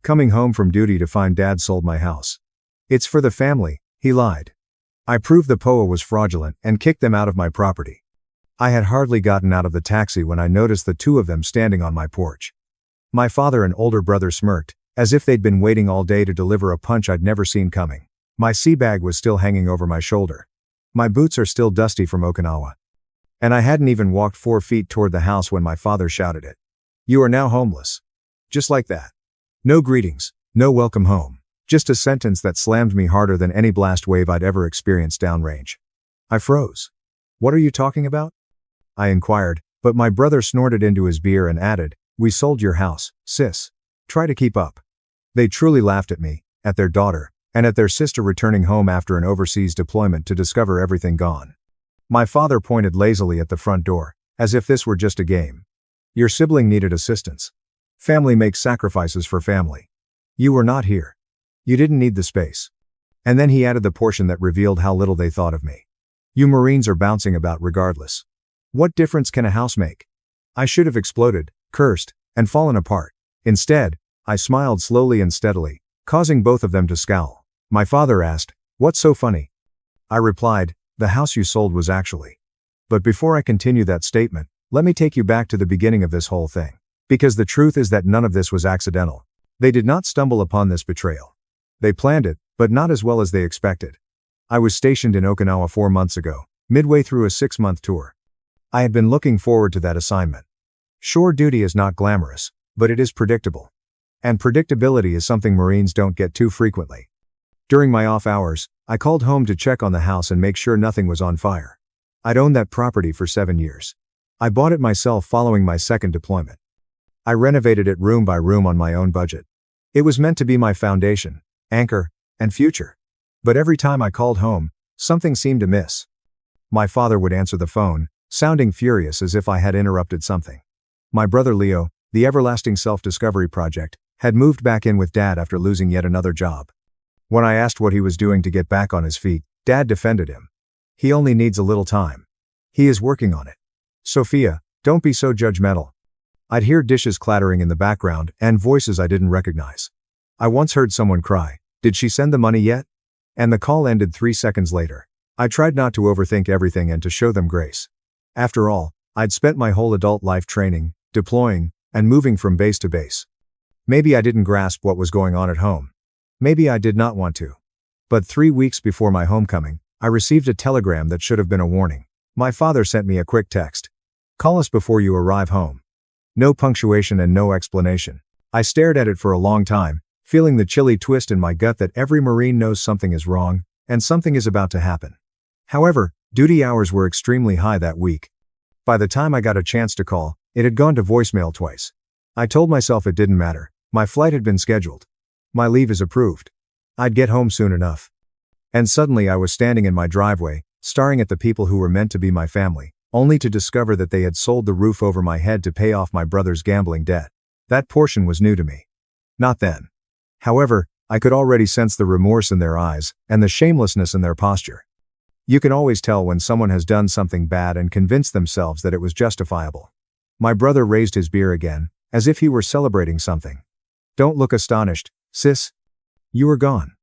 Coming home from duty to find Dad sold my house. It's for the family, he lied. I proved the POA was fraudulent and kicked them out of my property. I had hardly gotten out of the taxi when I noticed the two of them standing on my porch. My father and older brother smirked, as if they'd been waiting all day to deliver a punch I'd never seen coming. My sea bag was still hanging over my shoulder. My boots are still dusty from Okinawa. And I hadn't even walked 4 feet toward the house when my father shouted it. "You are now homeless." Just like that. No greetings, no welcome home. Just a sentence that slammed me harder than any blast wave I'd ever experienced downrange. I froze. "What are you talking about?" I inquired, but my brother snorted into his beer and added, "We sold your house, sis. Try to keep up." They truly laughed at me, at their daughter, and at their sister returning home after an overseas deployment to discover everything gone. My father pointed lazily at the front door, as if this were just a game. "Your sibling needed assistance. Family makes sacrifices for family. You were not here. You didn't need the space." And then he added the portion that revealed how little they thought of me. "You Marines are bouncing about regardless. What difference can a house make?" I should have exploded, cursed, and fallen apart. Instead, I smiled slowly and steadily, causing both of them to scowl. My father asked, "What's so funny?" I replied, "The house you sold was actually." But before I continue that statement, let me take you back to the beginning of this whole thing. Because the truth is that none of this was accidental. They did not stumble upon this betrayal. They planned it, but not as well as they expected. I was stationed in Okinawa 4 months ago, midway through a 6-month tour. I had been looking forward to that assignment. Shore duty is not glamorous, but it is predictable. And predictability is something Marines don't get too frequently. During my off hours, I called home to check on the house and make sure nothing was on fire. I'd owned that property for 7 years. I bought it myself following my second deployment. I renovated it room by room on my own budget. It was meant to be my foundation, anchor, and future. But every time I called home, something seemed amiss. My father would answer the phone, sounding furious as if I had interrupted something. My brother Leo, the everlasting self-discovery project, had moved back in with Dad after losing yet another job. When I asked what he was doing to get back on his feet, Dad defended him. "He only needs a little time. He is working on it. Sophia, don't be so judgmental." I'd hear dishes clattering in the background and voices I didn't recognize. I once heard someone cry, "Did she send the money yet?" And the call ended 3 seconds later. I tried not to overthink everything and to show them grace. After all, I'd spent my whole adult life training, deploying, and moving from base to base. Maybe I didn't grasp what was going on at home. Maybe I did not want to. But 3 weeks before my homecoming, I received a telegram that should have been a warning. My father sent me a quick text. "Call us before you arrive home." No punctuation and no explanation. I stared at it for a long time, feeling the chilly twist in my gut that every Marine knows something is wrong, and something is about to happen. However, duty hours were extremely high that week. By the time I got a chance to call, it had gone to voicemail twice. I told myself it didn't matter. My flight had been scheduled. My leave is approved. I'd get home soon enough. And suddenly I was standing in my driveway, staring at the people who were meant to be my family, only to discover that they had sold the roof over my head to pay off my brother's gambling debt. That portion was new to me. Not then. However, I could already sense the remorse in their eyes, and the shamelessness in their posture. You can always tell when someone has done something bad and convinced themselves that it was justifiable. My brother raised his beer again, as if he were celebrating something. "Don't look astonished, sis. You are gone."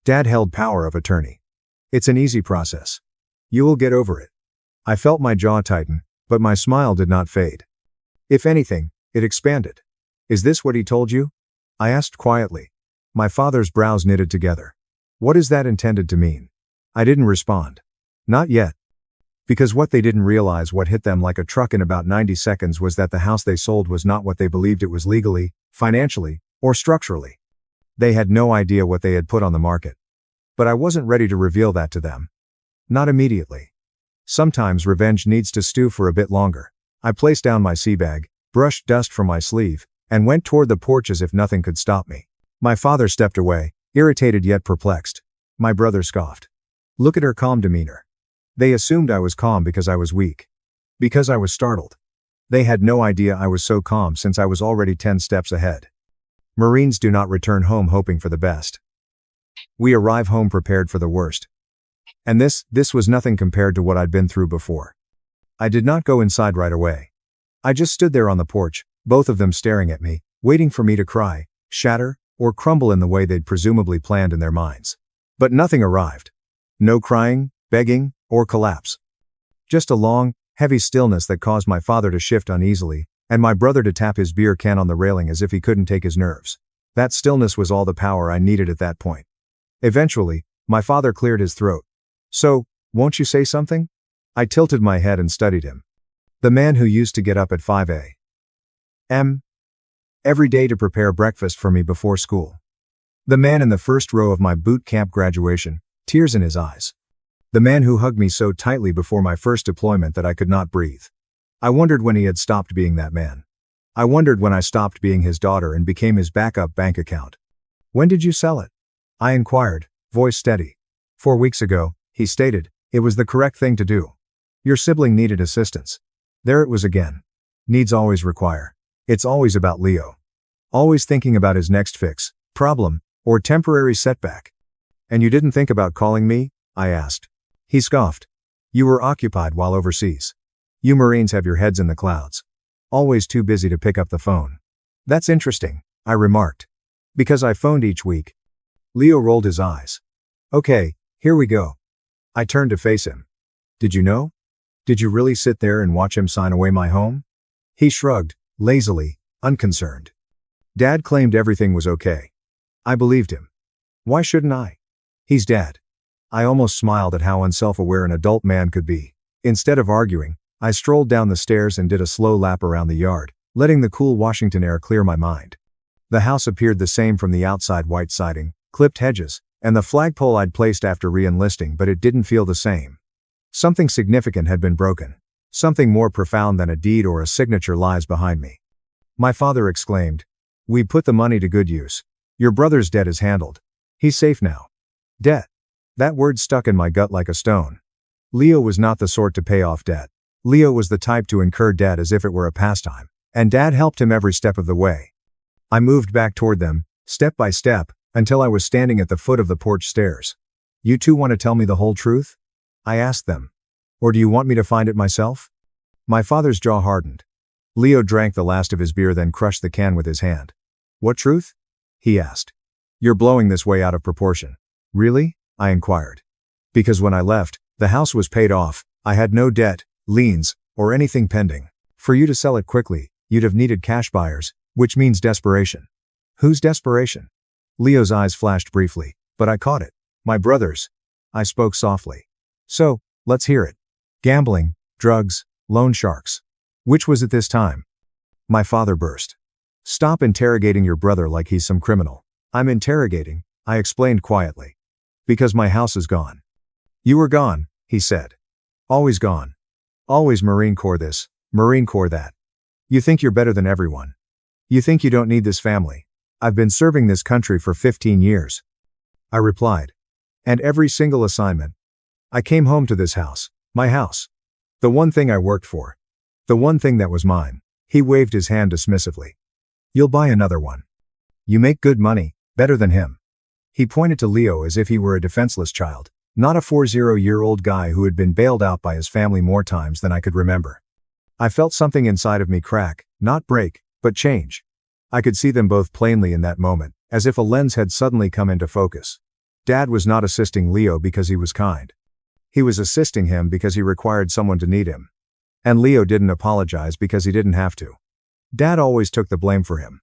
Dad held power of attorney. "It's an easy process. You will get over it." I felt my jaw tighten, but my smile did not fade. If anything, it expanded. "Is this what he told you?" I asked quietly. My father's brows knitted together. "What is that intended to mean?" I didn't respond. Not yet. Because what they didn't realize, what hit them like a truck in about 90 seconds, was that the house they sold was not what they believed it was legally, financially, or structurally. They had no idea what they had put on the market. But I wasn't ready to reveal that to them. Not immediately. Sometimes revenge needs to stew for a bit longer. I placed down my sea bag, brushed dust from my sleeve, and went toward the porch as if nothing could stop me. My father stepped away, irritated yet perplexed. My brother scoffed. "Look at her calm demeanor." They assumed I was calm because I was weak. Because I was startled. They had no idea I was so calm since I was already 10 steps ahead. Marines do not return home hoping for the best. We arrive home prepared for the worst. And this was nothing compared to what I'd been through before. I did not go inside right away. I just stood there on the porch, both of them staring at me, waiting for me to cry, shatter, or crumble in the way they'd presumably planned in their minds. But nothing arrived. No crying, begging, or collapse. Just a long, heavy stillness that caused my father to shift uneasily, and my brother to tap his beer can on the railing as if he couldn't take his nerves. That stillness was all the power I needed at that point. Eventually, my father cleared his throat. "So, won't you say something?" I tilted my head and studied him. The man who used to get up at 5 a.m. every day to prepare breakfast for me before school. The man in the first row of my boot camp graduation, tears in his eyes. The man who hugged me so tightly before my first deployment that I could not breathe. I wondered when he had stopped being that man. I wondered when I stopped being his daughter and became his backup bank account. "When did you sell it?" I inquired, voice steady. 4 weeks ago, he stated. It was the correct thing to do. Your sibling needed assistance. There it was again. Needs always require. It's always about Leo. Always thinking about his next fix, problem, or temporary setback. "And you didn't think about calling me?" I asked. He scoffed. "You were occupied while overseas. You Marines have your heads in the clouds. Always too busy to pick up the phone." "That's interesting," I remarked. "Because I phoned each week." Leo rolled his eyes. "Okay, here we go." I turned to face him. "Did you know? Did you really sit there and watch him sign away my home?" He shrugged, lazily, unconcerned. Dad claimed everything was okay. I believed him. Why shouldn't I? He's Dad. I almost smiled at how unself-aware an adult man could be. Instead of arguing, I strolled down the stairs and did a slow lap around the yard, letting the cool Washington air clear my mind. The house appeared the same from the outside: white siding, clipped hedges, and the flagpole I'd placed after re-enlisting, but it didn't feel the same. Something significant had been broken. Something more profound than a deed or a signature lies behind me. My father exclaimed. "We put the money to good use. Your brother's debt is handled. He's safe now." Debt. That word stuck in my gut like a stone. Leo was not the sort to pay off debt. Leo was the type to incur debt as if it were a pastime, and Dad helped him every step of the way. I moved back toward them, step by step, until I was standing at the foot of the porch stairs. "You two want to tell me the whole truth?" I asked them. "Or do you want me to find it myself?" My father's jaw hardened. Leo drank the last of his beer, then crushed the can with his hand. "What truth?" he asked. "You're blowing this way out of proportion." "Really?" I inquired. "Because when I left, the house was paid off. I had no debt, liens, or anything pending. For you to sell it quickly, you'd have needed cash buyers, which means desperation." "Whose desperation?" Leo's eyes flashed briefly, but I caught it. "My brother's." I spoke softly. "So, let's hear it. Gambling, drugs, loan sharks. Which was it this time?" My father burst. "Stop interrogating your brother like he's some criminal." "I'm interrogating," I explained quietly. "Because my house is gone." "You were gone," he said. "Always gone. Always Marine Corps this, Marine Corps that. You think you're better than everyone. You think you don't need this family. I've been serving this country for 15 years. I replied. "And every single assignment. I came home to this house, my house. The one thing I worked for. The one thing that was mine." He waved his hand dismissively. "You'll buy another one. You make good money, better than him." He pointed to Leo as if he were a defenseless child, not a 40-year-old guy who had been bailed out by his family more times than I could remember. I felt something inside of me crack, not break, but change. I could see them both plainly in that moment, as if a lens had suddenly come into focus. Dad was not assisting Leo because he was kind. He was assisting him because he required someone to need him. And Leo didn't apologize because he didn't have to. Dad always took the blame for him.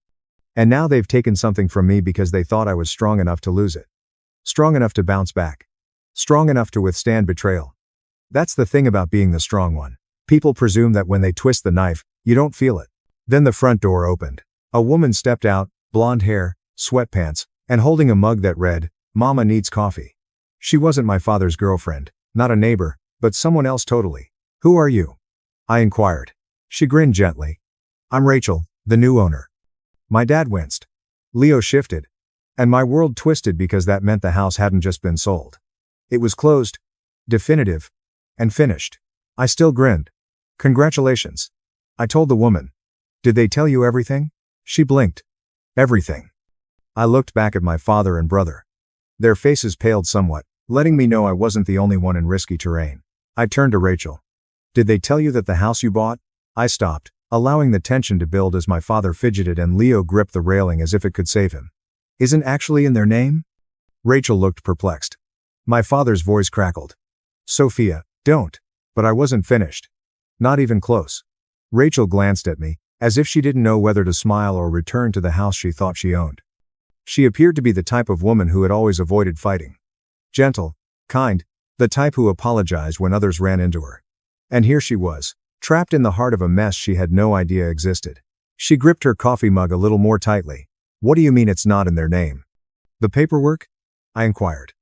And now they've taken something from me because they thought I was strong enough to lose it. Strong enough to bounce back. Strong enough to withstand betrayal. That's the thing about being the strong one. People presume that when they twist the knife, you don't feel it. Then the front door opened. A woman stepped out, blonde hair, sweatpants, and holding a mug that read, "Mama needs coffee." She wasn't my father's girlfriend, not a neighbor, but someone else totally. "Who are you?" I inquired. She grinned gently. "I'm Rachel, the new owner." My dad winced. Leo shifted. And my world twisted because that meant the house hadn't just been sold. It was closed, definitive, and finished. I still grinned. "Congratulations," I told the woman. "Did they tell you everything?" She blinked. "Everything." I looked back at my father and brother. Their faces paled somewhat, letting me know I wasn't the only one in risky terrain. I turned to Rachel. "Did they tell you that the house you bought?" I stopped, allowing the tension to build as my father fidgeted and Leo gripped the railing as if it could save him. Isn't actually in their name? Rachel looked perplexed. My father's voice crackled. Sophia, don't. But I wasn't finished. Not even close. Rachel glanced at me, as if she didn't know whether to smile or return to the house she thought she owned. She appeared to be the type of woman who had always avoided fighting. Gentle, kind, the type who apologized when others ran into her. And here she was, trapped in the heart of a mess she had no idea existed. She gripped her coffee mug a little more tightly. What do you mean it's not in their name? The paperwork? I inquired.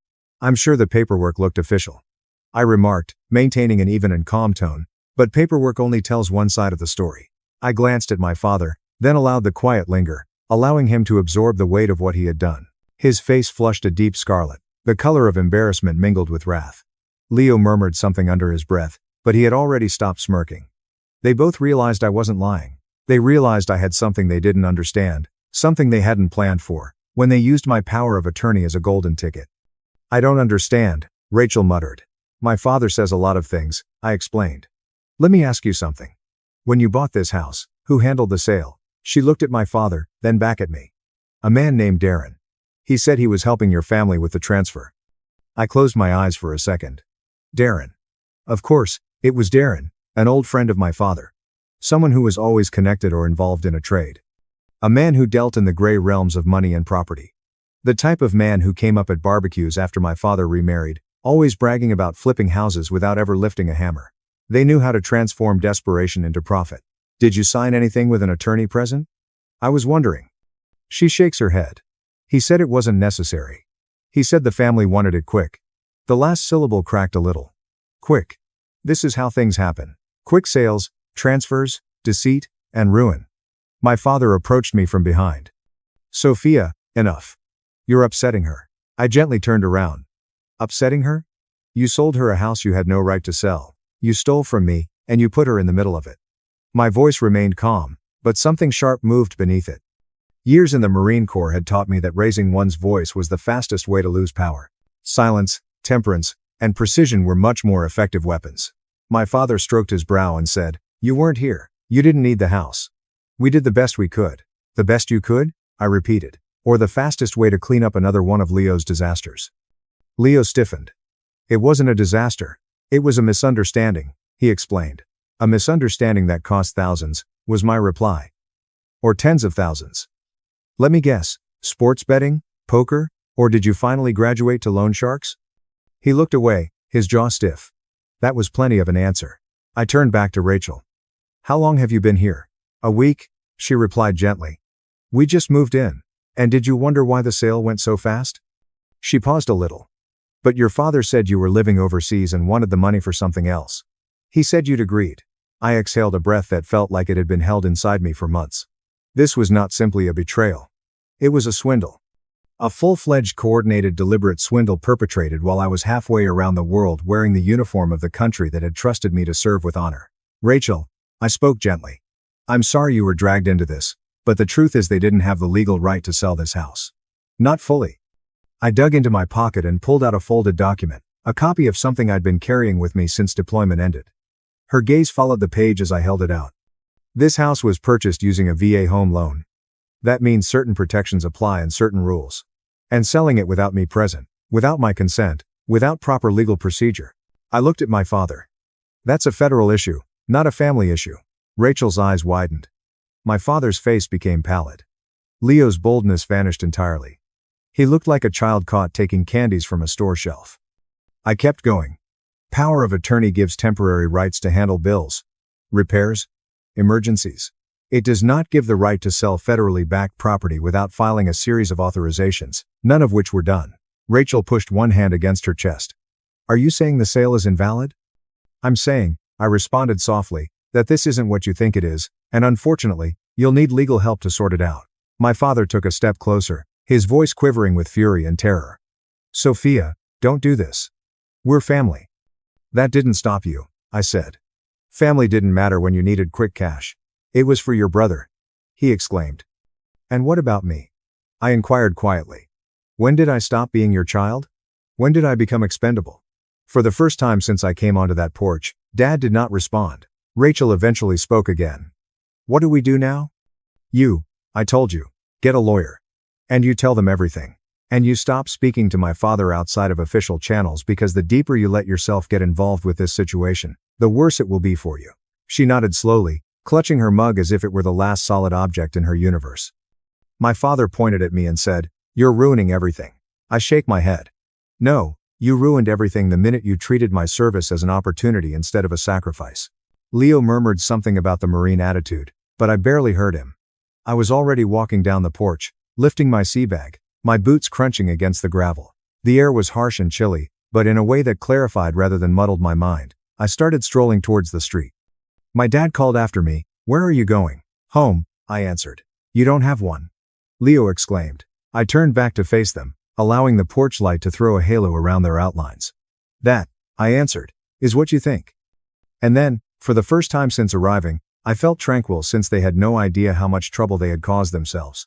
I'm sure the paperwork looked official. I remarked, maintaining an even and calm tone, but paperwork only tells one side of the story. I glanced at my father, then allowed the quiet linger, allowing him to absorb the weight of what he had done. His face flushed a deep scarlet, the color of embarrassment mingled with wrath. Leo murmured something under his breath, but he had already stopped smirking. They both realized I wasn't lying. They realized I had something they didn't understand, something they hadn't planned for, when they used my power of attorney as a golden ticket. I don't understand, Rachel muttered. My father says a lot of things, I explained. Let me ask you something. When you bought this house, who handled the sale? She looked at my father, then back at me. A man named Darren. He said he was helping your family with the transfer. I closed my eyes for a second. Darren. Of course, it was Darren, an old friend of my father. Someone who was always connected or involved in a trade. A man who dealt in the gray realms of money and property. The type of man who came up at barbecues after my father remarried, always bragging about flipping houses without ever lifting a hammer. They knew how to transform desperation into profit. Did you sign anything with an attorney present? I was wondering. She shakes her head. He said it wasn't necessary. He said the family wanted it quick. The last syllable cracked a little. Quick. This is how things happen. Quick sales, transfers, deceit, and ruin. My father approached me from behind. Sophia, enough. You're upsetting her. I gently turned around. Upsetting her? You sold her a house you had no right to sell. You stole from me, and you put her in the middle of it. My voice remained calm, but something sharp moved beneath it. Years in the Marine Corps had taught me that raising one's voice was the fastest way to lose power. Silence, temperance, and precision were much more effective weapons. My father stroked his brow and said, You weren't here. You didn't need the house. We did the best we could. The best you could? I repeated. Or the fastest way to clean up another one of Leo's disasters. Leo stiffened. It wasn't a disaster. It was a misunderstanding, he explained. A misunderstanding that cost thousands, was my reply. Or tens of thousands. Let me guess, sports betting, poker, or did you finally graduate to loan sharks? He looked away, his jaw stiff. That was plenty of an answer. I turned back to Rachel. How long have you been here? A week, she replied gently. We just moved in. And did you wonder why the sale went so fast? She paused a little. But your father said you were living overseas and wanted the money for something else. He said you'd agreed. I exhaled a breath that felt like it had been held inside me for months. This was not simply a betrayal. It was a swindle. A full-fledged, coordinated, deliberate swindle perpetrated while I was halfway around the world wearing the uniform of the country that had trusted me to serve with honor. Rachel, I spoke gently. I'm sorry you were dragged into this, but the truth is they didn't have the legal right to sell this house. Not fully. I dug into my pocket and pulled out a folded document, a copy of something I'd been carrying with me since deployment ended. Her gaze followed the page as I held it out. This house was purchased using a VA home loan. That means certain protections apply and certain rules. And selling it without me present, without my consent, without proper legal procedure. I looked at my father. That's a federal issue, not a family issue. Rachel's eyes widened. My father's face became pallid. Leo's boldness vanished entirely. He looked like a child caught taking candies from a store shelf. I kept going. Power of attorney gives temporary rights to handle bills, repairs, emergencies. It does not give the right to sell federally backed property without filing a series of authorizations, none of which were done. Rachel pushed one hand against her chest. Are you saying the sale is invalid? I'm saying, I responded softly, that this isn't what you think it is, and unfortunately, you'll need legal help to sort it out. My father took a step closer, his voice quivering with fury and terror. Sophia, don't do this. We're family. That didn't stop you, I said. Family didn't matter when you needed quick cash. It was for your brother. He exclaimed. And what about me? I inquired quietly. When did I stop being your child? When did I become expendable? For the first time since I came onto that porch, Dad did not respond. Rachel eventually spoke again. What do we do now? I told you, get a lawyer. And you tell them everything. And you stop speaking to my father outside of official channels because the deeper you let yourself get involved with this situation, the worse it will be for you. She nodded slowly, clutching her mug as if it were the last solid object in her universe. My father pointed at me and said, "You're ruining everything." I shake my head. "No, you ruined everything the minute you treated my service as an opportunity instead of a sacrifice." Leo murmured something about the Marine attitude, but I barely heard him. I was already walking down the porch, lifting my sea bag, my boots crunching against the gravel. The air was harsh and chilly, but in a way that clarified rather than muddled my mind. I started strolling towards the street. My dad called after me, "Where are you going?" "Home," I answered. "You don't have one?" Leo exclaimed. I turned back to face them, allowing the porch light to throw a halo around their outlines. "That," I answered, "is what you think." And then, for the first time since arriving, I felt tranquil since they had no idea how much trouble they had caused themselves.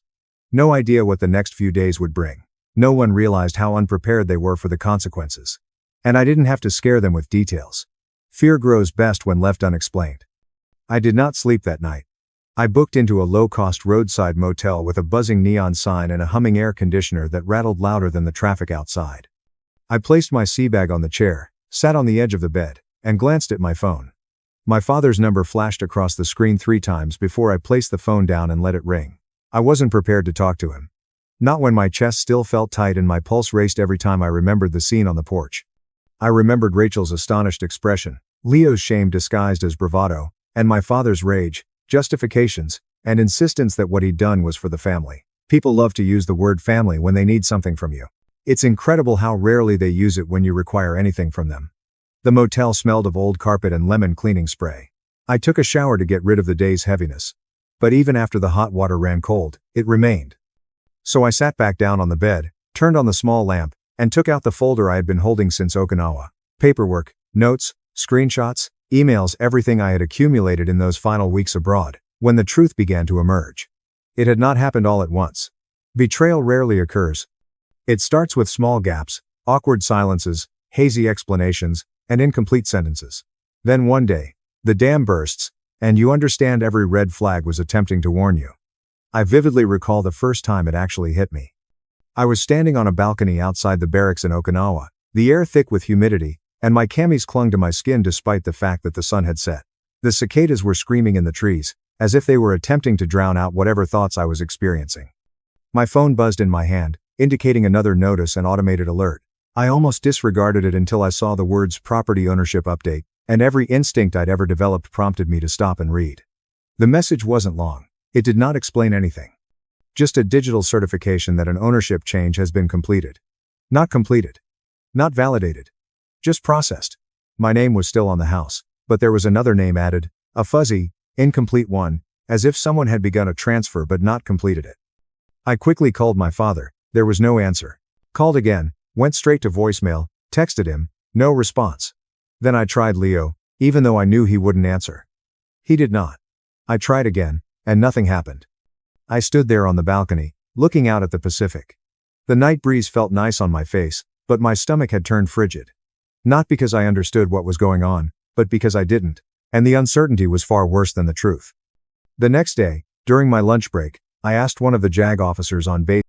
No idea what the next few days would bring. No one realized how unprepared they were for the consequences. And I didn't have to scare them with details. Fear grows best when left unexplained. I did not sleep that night. I booked into a low-cost roadside motel with a buzzing neon sign and a humming air conditioner that rattled louder than the traffic outside. I placed my sea bag on the chair, sat on the edge of the bed, and glanced at my phone. My father's number flashed across the screen 3 times before I placed the phone down and let it ring. I wasn't prepared to talk to him. Not when my chest still felt tight and my pulse raced every time I remembered the scene on the porch. I remembered Rachel's astonished expression, Leo's shame disguised as bravado, and my father's rage, justifications, and insistence that what he'd done was for the family. People love to use the word family when they need something from you. It's incredible how rarely they use it when you require anything from them. The motel smelled of old carpet and lemon cleaning spray. I took a shower to get rid of the day's heaviness. But even after the hot water ran cold, it remained. So I sat back down on the bed, turned on the small lamp, and took out the folder I had been holding since Okinawa. Paperwork, notes, screenshots, emails, everything I had accumulated in those final weeks abroad, when the truth began to emerge. It had not happened all at once. Betrayal rarely occurs. It starts with small gaps, awkward silences, hazy explanations, and incomplete sentences. Then one day, the dam bursts, and you understand every red flag was attempting to warn you. I vividly recall the first time it actually hit me. I was standing on a balcony outside the barracks in Okinawa, the air thick with humidity, and my camis clung to my skin despite the fact that the sun had set. The cicadas were screaming in the trees, as if they were attempting to drown out whatever thoughts I was experiencing. My phone buzzed in my hand, indicating another notice and automated alert. I almost disregarded it until I saw the words property ownership update, and every instinct I'd ever developed prompted me to stop and read. The message wasn't long. It did not explain anything. Just a digital certification that an ownership change has been completed. Not completed. Not validated. Just processed. My name was still on the house, but there was another name added, a fuzzy, incomplete one, as if someone had begun a transfer but not completed it. I quickly called my father. There was no answer. Called again, went straight to voicemail, texted him, no response. Then I tried Leo, even though I knew he wouldn't answer. He did not. I tried again, and nothing happened. I stood there on the balcony, looking out at the Pacific. The night breeze felt nice on my face, but my stomach had turned frigid. Not because I understood what was going on, but because I didn't, and the uncertainty was far worse than the truth. The next day, during my lunch break, I asked one of the JAG officers on base